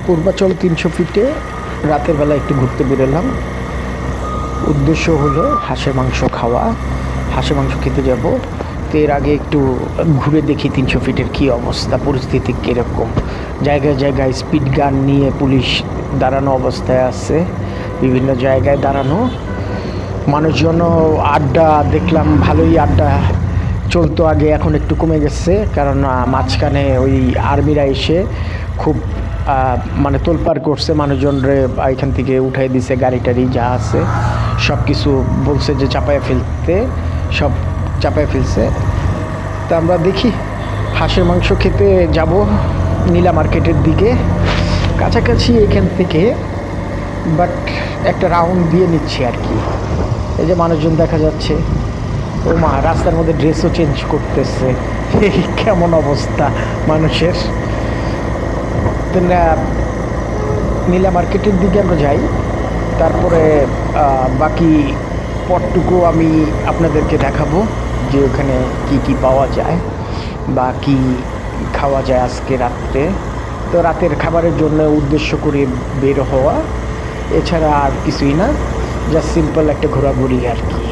পূর্বাচল ৩০০ ফিটে রাতের বেলা একটু ঘুরতে বেরোলাম। উদ্দেশ্য হলো হাঁসের মাংস খাওয়া। হাঁসের মাংস খেতে যাব। তো এর আগে একটু ঘুরে দেখি ৩০০ ফিটের কী অবস্থা, পরিস্থিতি কীরকম। জায়গায় জায়গায় স্পিড গান নিয়ে পুলিশ দাঁড়ানো অবস্থায় আছে, বিভিন্ন জায়গায় দাঁড়ানো। মানুষজনও আড্ডা দেখলাম, ভালোই আড্ডা চলতো আগে, এখন একটু কমে গেছে। কারণ মাঝখানে ওই আর্মিরা এসে খুব মানে তোলপাড় করছে, মানুষজনরে এখান থেকে উঠাই দিছে, গাড়ি টাড়ি যা আছে সব কিছু বলছে যে চাপায় ফেলতে, সব চাপায় ফেলছে। তা আমরা দেখি হাঁসের মাংস খেতে যাব নীলা মার্কেটের দিকে, কাছাকাছি এখান থেকে, বাট একটা রাউন্ড দিয়ে নিচ্ছি আর কি। এই যে মানুষজন দেখা যাচ্ছে, ও মা, রাস্তার মধ্যে ড্রেসও চেঞ্জ করতেছে। এই কেমন অবস্থা মানুষের। নীলা মার্কেটের দিকে আমরা যাই, তারপরে বাকি পথটুকু আমি আপনাদেরকে দেখাবো যে ওখানে কি কি পাওয়া যায় বা কি খাওয়া যায় আজকে রাত্রে। তো রাতের খাবারের জন্য উদ্দেশ্য করে বের হওয়া, এছাড়া আর কিছুই না, জাস্ট সিম্পল একটা ঘোরাঘুরি আর কি।